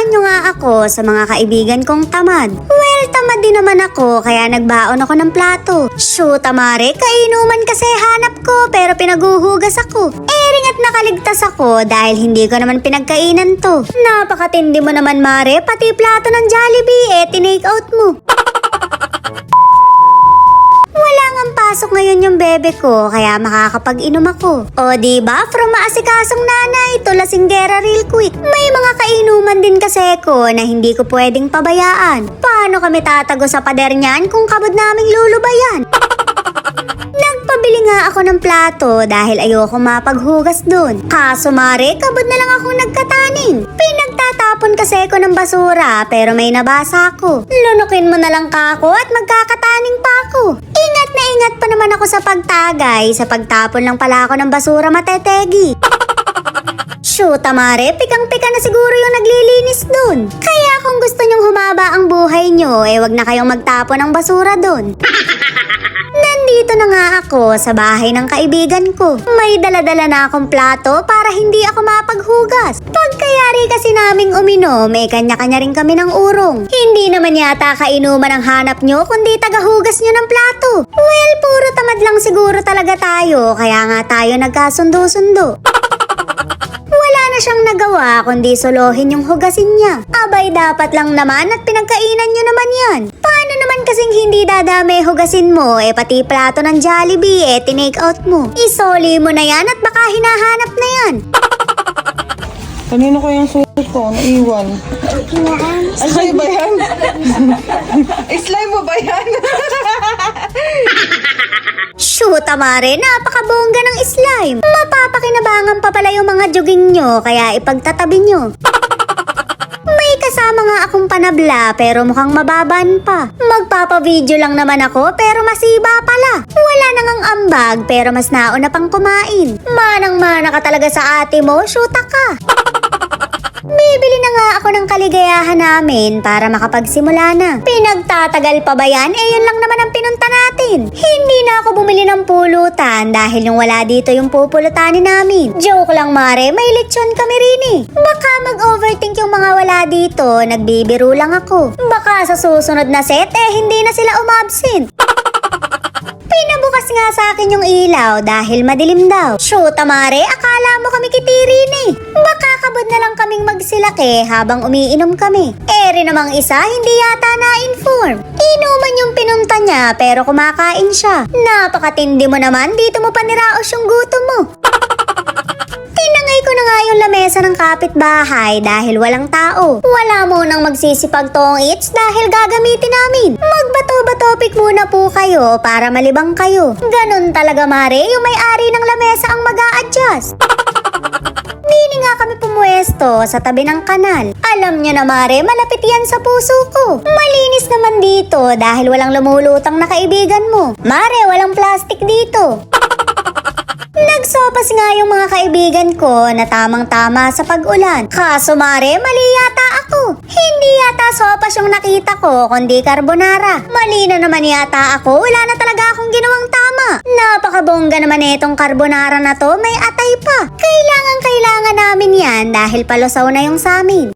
nyo nga ako sa mga kaibigan kong tamad. Well, tamad din naman ako kaya nagbaon ako ng plato. Shoot, Mare, kainuman kasi hanap ko pero pinaguhugas ako. Ring at nakaligtas ako dahil hindi ko naman pinagkainan to. Napakatindi mo naman, Mare, pati plato ng Jollibee tinake out mo. Wala ngang pasok ngayon yung bebe ko kaya makakapag-inom ako. O diba, from maasikasong nanay to lasinggera real quick. May mga kainuman din kasi ko na hindi ko pwedeng pabayaan. Paano kami tatago sa pader niyan kung kabod naming lulubayan? Nagpabili nga ako ng plato dahil ayoko mapaghugas dun. Kaso Mare, kabod na lang akong nagkataning. Pinagtatapon kasi ko ng basura pero may nabasa ko. Lunukin mo na lang kako at magkakataning pa ako. Ingat na ingat pa naman ako sa pagtagay. Sa pagtapon lang pala ako ng basura matetegi. Shoot, Mare, pikang-pika na siguro yung naglilinis dun. Kaya kung gusto nyong humaba ang buhay nyo, wag na kayong magtapon ng basura dun. Nandito na nga ako sa bahay ng kaibigan ko. May dala-dala na akong plato para hindi ako mapaghugas. Pagkayari kasi naming uminom, kanya-kanya rin kami ng urong. Hindi naman yata kainuman ang hanap nyo, kundi tagahugas nyo ng plato. Well, puro tamad lang siguro talaga tayo, kaya nga tayo nagkasundo-sundo. Wala na siyang nagawa kundi solohin yung hugasin niya. Abay, dapat lang naman at pinagkainan nyo naman yan. Paano naman kasing hindi dadami hugasin mo, pati plato ng Jollibee, tinake out mo. Isoli mo na yan at baka hinahanap na yan. Kanino ko yung suot ko? Naiwan. Ay, sa'yo ba yan? Slime mo ba yan? Shoot, Mare, napakabongga ng slime. Mapapakinabangan pa pala yung mga jogging nyo, kaya ipagtatabi nyo. May kasama nga akong panabla pero mukhang mababan pa. Magpapavideo lang naman ako pero masiba pala. Wala nang ambag pero mas nauna pang kumain. Manang-mana ka talaga sa ate mo, shoota ka. Bibili na nga ako ng kaligayahan namin para makapagsimula na. Pinagtatagal pa ba yan? Yun lang naman ang pinunta natin. Hindi na ako bumili ng pulutan dahil yung wala dito yung pupulutanin namin. Joke lang, Mare, may lechon kami rin Baka mag-overthink yung mga wala dito, nagbibiro lang ako. Baka sa susunod na set, hindi na sila umabsent. Pinabukas nga sa akin yung ilaw dahil madilim daw. Shoot, Mare, akala mo kami kitiri Baka kabod na lang kaming magsilaki habang umiinom kami. Rin namang isa, hindi yata na-inform. Inuman yung pinunta niya pero kumakain siya. Napakatindi mo naman, dito mo pa niraos yung gutom mo. Tinangay ko na nga yung lamesa ng kapitbahay dahil walang tao. Wala munang magsisipag tong eats dahil gagamitin namin. Magbato-batopik muna po kayo para malibang kayo. Ganon talaga, Mare, yung may-ari ng lamesa ang mag-a-adjust. Dini nga kami pumuesto sa tabi ng kanal. Alam nyo na, Mare, malapit yan sa puso ko. Malinis naman dito dahil walang lumulutang na kaibigan mo. Mare, walang plastic dito. Nagsopas nga yung mga kaibigan ko na tamang-tama sa pag-ulan. Kaso Mare, mali yata ako. Hindi yata sopas yung nakita ko, kundi carbonara. Mali na naman yata ako, wala na talaga akong ginawang tama. Napakabongga naman itong carbonara na to, may atay pa. Kailangan namin yan dahil palusaw na yung samin.